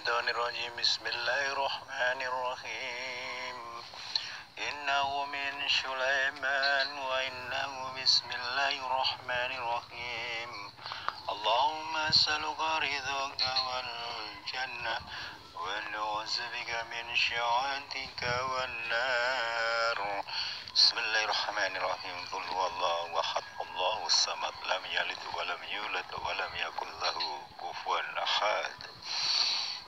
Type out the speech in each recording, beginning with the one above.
Minasyaitonirrajim. Bismillahirrahmanirrahim. Innahu min Sulaiman wa innahu bismillahirrahmanirrahim. Allahumma as'aluka ridhaka wal jannah wa na'udzubika min sya'atika wan nar. Bismillahirrahmanirrahim. Qul huwallahu ahad, Allahus samad, lam yalid wa lam yulad wa lam yakul lahu kufuwan ahad.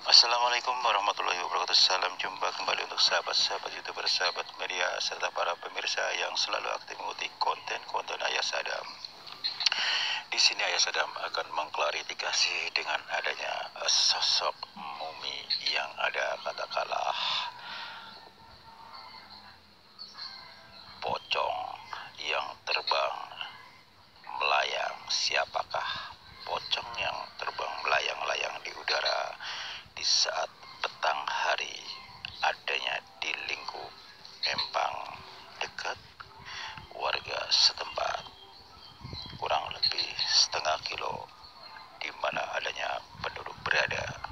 Assalamualaikum warahmatullahi wabarakatuh. Salam jumpa kembali untuk sahabat-sahabat YouTuber, sahabat media, serta para pemirsa yang selalu aktif mengikuti konten-konten Ayah Sadam. Di sini Ayah Sadam akan mengklarifikasi dengan adanya sosok mumi yang ada katakanlah pocong yang terbang melayang. Siapakah pocong yang terbang melayang-layang di udara di saat petang hari, adanya di lingkup Empang dekat warga setempat, kurang lebih setengah kilo di mana adanya penduduk berada.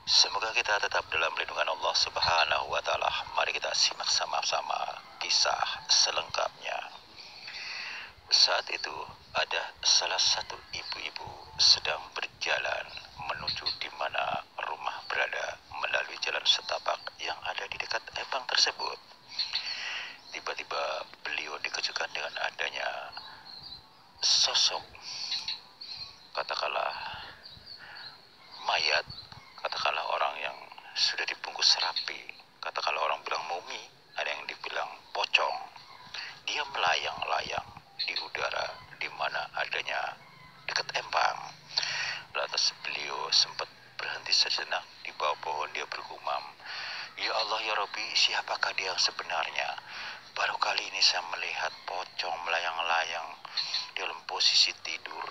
Semoga kita tetap dalam lindungan Allah Subhanahu wa Ta'ala. Mari kita simak sama-sama kisah selengkapnya. Saat itu ada salah satu ibu-ibu sedang berjalan menuju di mana rumah berada melalui jalan setapak yang ada di dekat empang tersebut. Tiba-tiba beliau dikejutkan dengan adanya sosok katakanlah mayat, katakanlah orang yang sudah dibungkus rapi, katakanlah orang bilang mumi, ada yang dibilang pocong. Dia melayang-layang di udara di mana adanya dekat empang. Lantas beliau sempat berhenti sejenak di bawah pohon. Dia bergumam, "Ya Allah ya Rabbi, siapakah dia yang sebenarnya? Baru kali ini saya melihat pocong melayang-layang dalam posisi tidur,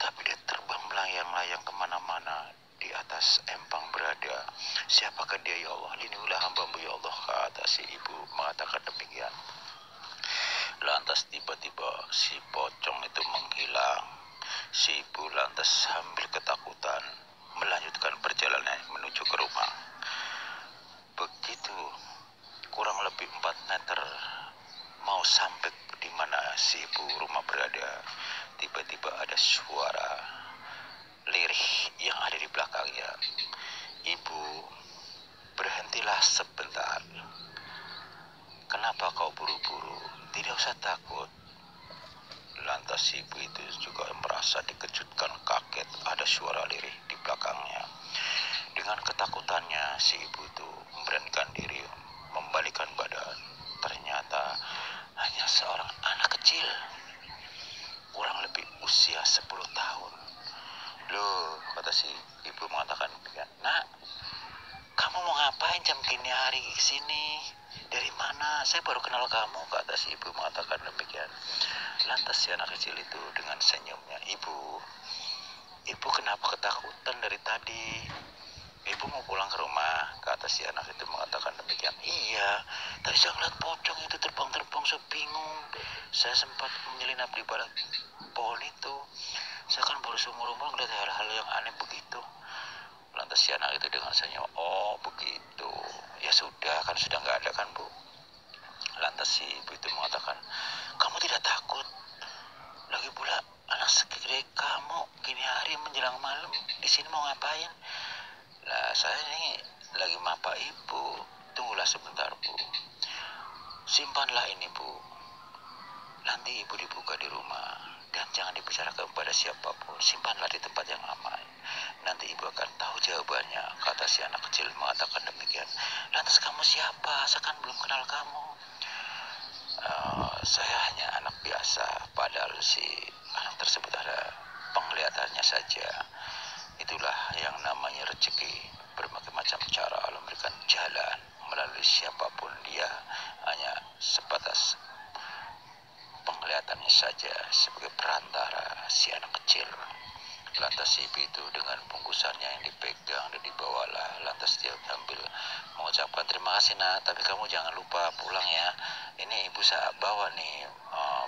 tapi dia terbang melayang-layang kemana-mana di atas empang berada. Siapakah dia ya Allah? Lindungilah hamba-Mu ya Allah," kata si ibu mengatakan demikian. Lantas tiba-tiba si pocong itu menghilang. Si ibu lantas sambil ketakutan melanjutkan perjalanan menuju ke rumah. Begitu kurang lebih 4 meter mau sampai di mana si ibu rumah berada, tiba-tiba ada suara lirih yang ada di belakangnya. "Ibu, berhentilah sebentar. Kenapa kau buru-buru? Tidak usah takut." Lantas si ibu itu juga merasa dikejutkan, kaget ada suara lirih di belakangnya. Dengan ketakutannya si ibu itu memberanikan diri, membalikkan badan. Ternyata hanya seorang anak kecil, kurang lebih usia 10 tahun. "Loh," kata si ibu mengatakan demikian, "Nak, kamu mau ngapain jam gini hari ke sini? Dari mana? Saya baru kenal kamu," kata si ibu mengatakan demikian. Lantas si anak kecil itu dengan senyumnya, Ibu kenapa ketakutan dari tadi? Ibu mau pulang ke rumah," kata si anak itu mengatakan demikian. "Iya, tadi saya ngeliat pocong itu terbang-terbang, saya bingung. Saya sempat menyelinap di balik pohon itu. Saya kan baru seumur-umur ngeliat hal-hal yang aneh begitu." Lantas si anak itu dengan senyum, "Oh begitu, ya sudah, kan sudah nggak ada kan Bu." Lantas si ibu itu mengatakan, "Kamu tidak takut? Lagi pula anak segede kamu gini hari menjelang malam di sini mau ngapain?" "Lah saya ini lagi mapa Ibu." "Tunggulah sebentar Bu. Simpanlah ini Bu. Nanti Ibu dibuka di rumah dan jangan dibicarakan kepada siapapun. Simpanlah di tempat yang aman. Nanti Ibu akan tahu jawabannya," kata si anak kecil mengatakan demikian. "Lantas kamu siapa? Saya kan belum kenal kamu." "Saya hanya anak biasa." Padahal si anak tersebut ada penglihatannya saja. Itulah yang namanya rezeki. Berbagai macam cara Allah memberikan jalan melalui siapapun dia, hanya sebatas penglihatannya saja sebagai perantara si anak kecil. Lantas si ibu itu dengan bungkusannya yang dipegang dan dibawalah. Lantas dia sambil mengucapkan, "Terima kasih Nak, tapi kamu jangan lupa pulang ya. Ini Ibu saya bawa nih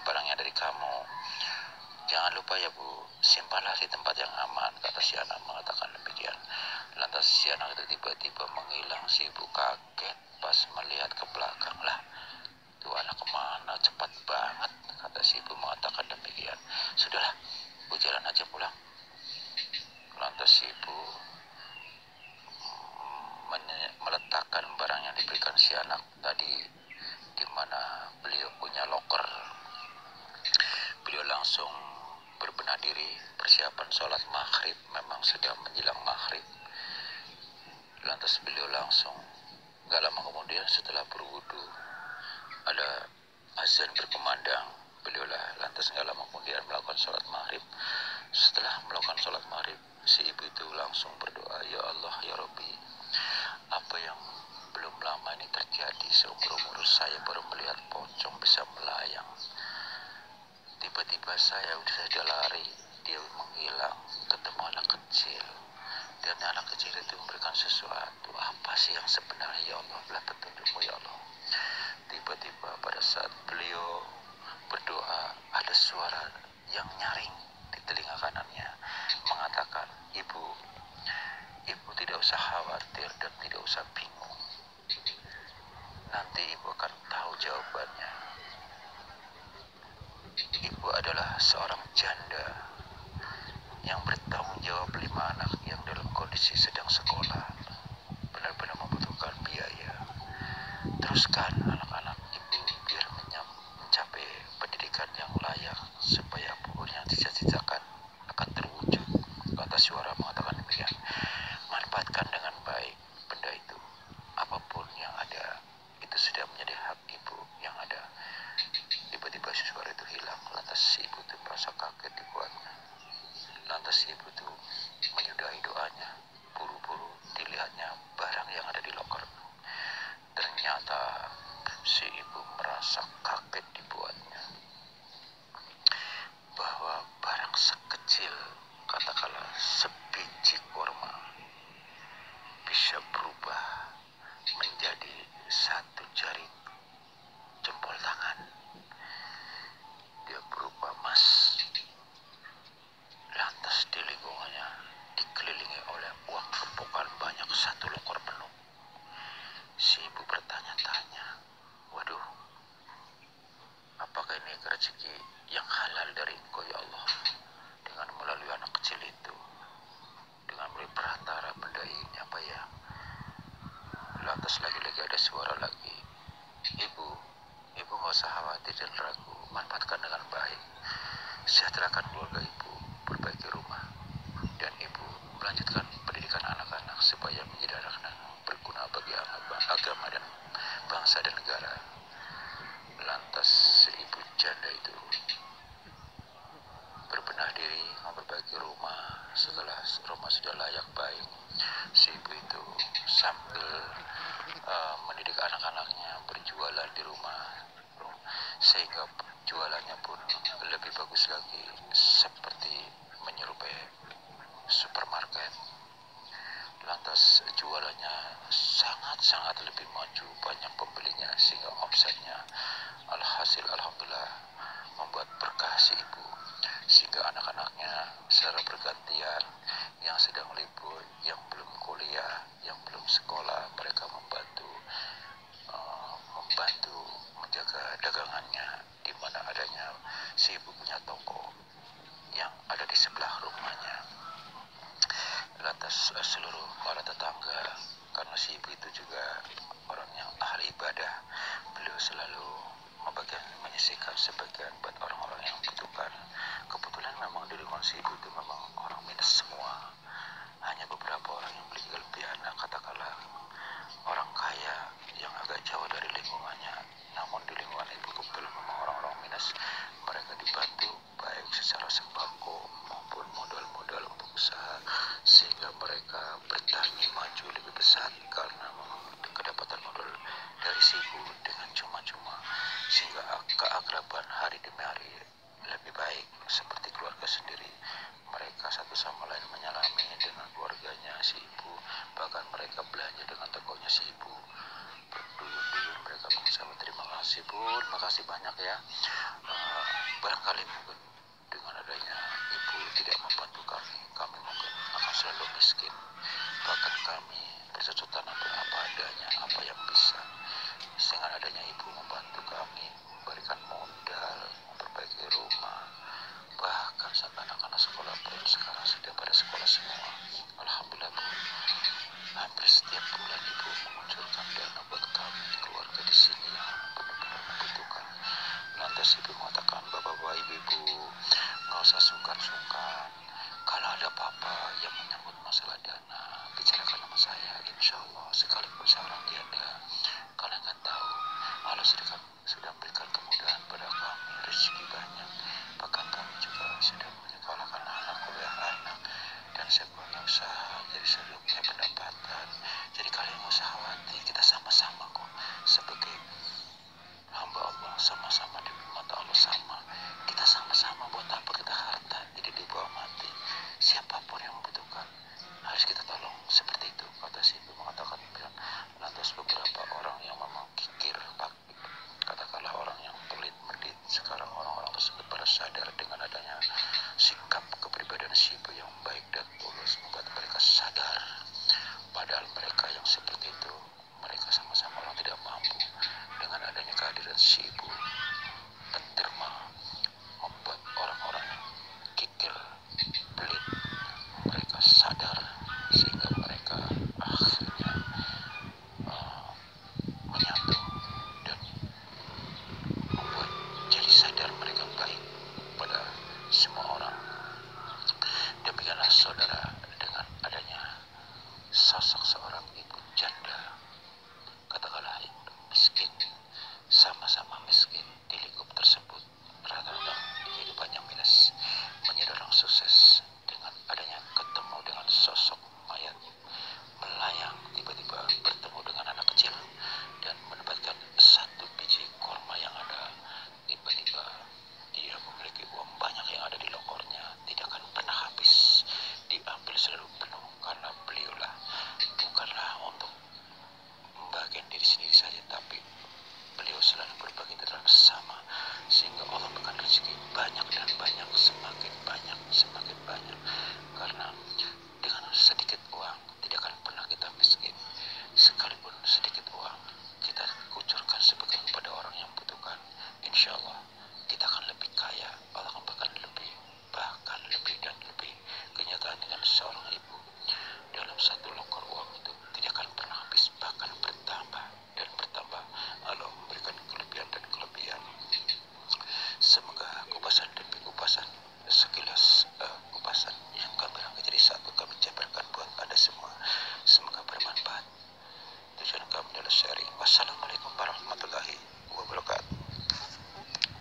barangnya dari kamu. Jangan lupa ya Bu, simpanlah di tempat yang aman, kata si anak mengatakan demikian. Lantas si anak itu tiba-tiba menghilang. Si ibu kaget pas melihat ke belakang. Lah, tuh anak kemana, cepat banget, kata si ibu mengatakan demikian. Sudahlah, Bu jalan aja pulang. Lantas si ibu meletakkan barang yang diberikan si anak tadi, di mana beliau punya loker. Beliau langsung berbenah diri, persiapan sholat maghrib, memang sudah menjelang maghrib. Lantas beliau langsung, gak lama kemudian setelah berwudu, ada azan berkumandang. Beliau lantas gak lama kemudian melakukan sholat maghrib. Setelah melakukan sholat maghrib, si ibu itu langsung berdoa, ya Allah, ya Rabbi, apa yang belum lama ini terjadi, seumur-umur saya baru melihat pocong bisa melayang. Tiba-tiba saya sudah lari, dia menghilang, ketemu anak kecil. Dan anak kecil itu memberikan sesuatu. Apa sih yang sebenarnya, ya Allah, belah petunjukmu ya Allah. Tiba-tiba pada saat beliau berdoa, ada suara yang nyaring di telinga kanannya, mengatakan, ibu tidak usah khawatir dan tidak usah bingung. Nanti ibu akan tahu jawabannya. Ibu adalah seorang janda yang bertanggung jawab 5 anak yang dalam kondisi sedang sekolah, benar-benar membutuhkan biaya. Teruskan anak-anak ibu biar mencapai pendidikan yang layak, supaya apapun yang dicita-citakan akan terwujud, kata suara mengatakan demikian. Manfaatkan dengan baik benda itu, apapun yang ada itu sudah menjadi hak ibu yang ada. Tiba-tiba suara itu hilang. Lantas si ibu itu merasa kaget di buatnya. Lantas si ibu itu menyudahi doanya. Buru-buru dilihatnya barang yang ada di loker. Ternyata si ibu merasa kaget dibuatnya, bahwa barang sekecil, katakanlah sebiji kurma, bisa berubah menjadi 1 jari jempol tangan. Dia berupa emas. Lantas di lingkungannya dikelilingi oleh uang tumpukan banyak, 1 loker penuh. Si ibu bertanya-tanya, waduh, apakah ini rezeki yang halal dari Engkau ya Allah, dengan melalui anak kecil itu, dengan melalui perantara benda ini, apa ya? Lantas lagi-lagi ada suara lagi, ibu gak usah khawatir dan ragu, manfaatkan dengan baik, sejahterakan keluarga ibu, perbaiki rumah, dan ibu melanjutkan pendidikan anak-anak supaya menjadi anak-anak berguna bagi agama dan bangsa dan negara. Lantas si ibu janda itu berbenah diri memperbaiki rumah. Setelah rumah sudah layak baik, si ibu itu sambil mendidik anak-anaknya berjualan di rumah, sehingga jualannya pun lebih bagus lagi, seperti menyerupai supermarket. Lantas jualannya sangat-sangat lebih maju, banyak pembelinya, sehingga omsetnya alhasil alhamdulillah membuat berkah si ibu, sehingga anak-anaknya secara bergantian, yang sedang libur, yang belum kuliah, yang belum sekolah, mereka membantu menjaga dagangannya, di mana adanya si ibu punya toko yang ada di sebelah rumahnya. Lantas seluruh para tetangga, karena si ibu itu juga orang yang ahli ibadah, beliau selalu menyisihkan sebagian buat orang-orang yang membutuhkan. Kebetulan memang di lingkungan si ibu itu memang orang minus semua, hanya beberapa orang yang memiliki kelebihan, katakanlah orang kaya yang agak jauh dari lingkungannya. Namun di lingkungan ibu kebetulan memang orang-orang minus, mereka dibantu baik secara sembako maupun modal-modal untuk usaha, sehingga mereka bertani maju lebih besar karena kedapatan modal dari si ibu dengan cuma-cuma, sehingga keakraban hari demi hari lebih baik, seperti keluarga sendiri. Mereka satu sama lain menyalami dengan keluarganya si ibu, bahkan mereka belanja dengan tokonya si ibu. Berduyun-duyun mereka mengucapkan terima kasih Bu, terima kasih banyak ya. Barangkali mungkin dengan adanya si ibu mengatakan, bapak-bapak, ibu-ibu, nggak usah sungkan-sungkan. Kalau ada apa-apa yang menyangkut masalah dana, bicarakan sama saya. Insya Allah, sekalipun saya orang tiada, kalian kan tahu, Allah sudah berikan kemudahan pada kami, rezeki banyak. Bahkan kami juga sudah menyekolahkan anak, kuliah anak, dan saya punya usaha, jadi sudah punya pendapatan. Jadi kalian nggak usah khawatir, kita sama-sama kok. Sebagai hamba Allah, sama-sama di mata Allah sama. Kita sama-sama, buat apa kita harta jadi dibawa mati. Siapapun yang membutuhkan harus kita tolong, seperti itu kata si ibu mengatakan. Bilang, lantas beberapa orang yang memang kikir, katakanlah orang yang pelit medit, sekarang orang-orang tersebut pada sadar dengan adanya sikap kepribadian si ibu yang baik dan tulus, membuat mereka sadar. Padahal mereka yang seperti itu, mereka sama-sama orang tidak mampu. Dengan adanya kehadiran si ibu penderma, membuat orang-orang yang kikir, pelit, mereka sadar, sehingga mereka akhirnya menyatu dan membuat jadi sadar mereka baik pada semua orang. Demikianlah saudara, dengan adanya sosok seorang ibu janda, katakanlah miskin, sama-sama miskin di lingkup tersebut, rata-rata kehidupannya minus, menjadi orang sukses dengan adanya ketemu dengan sosok mayat melayang, tiba-tiba bertemu dengan anak kecil dan mendapatkan satu biji korma yang ada. Tiba-tiba dia memiliki uang banyak yang ada di lokornya, tidak akan pernah habis, diambil selalu penuh, karena beliaulah bukanlah untuk membagikan diri sendiri saja, tapi beliau selalu berbagi terhadap sesama, sehingga Allah berikan rezeki banyak dan banyak, semakin banyak, semakin banyak. Karena dengan sedikit uang tidak akan pernah kita miskin. Sekalipun sedikit uang kita kucurkan sebagai kepada orang yang membutuhkan, insya Allah kita akan lebih kaya. Allah akan bahkan lebih, dan lebih. Kenyataan dengan seorang ibu dalam satu lokor uang itu tidak akan pernah habis, bahkan bertambah dan bertambah. Allah memberikan kelebihan dan kelebihan. Semoga kupasan demi kupasan, sekilas kupasan yang kami rangkai jadi satu, kami jabarkan buat Anda semua. Semoga bermanfaat. Tujuan kami adalah sharing. Wassalamualaikum warahmatullahi wabarakatuh.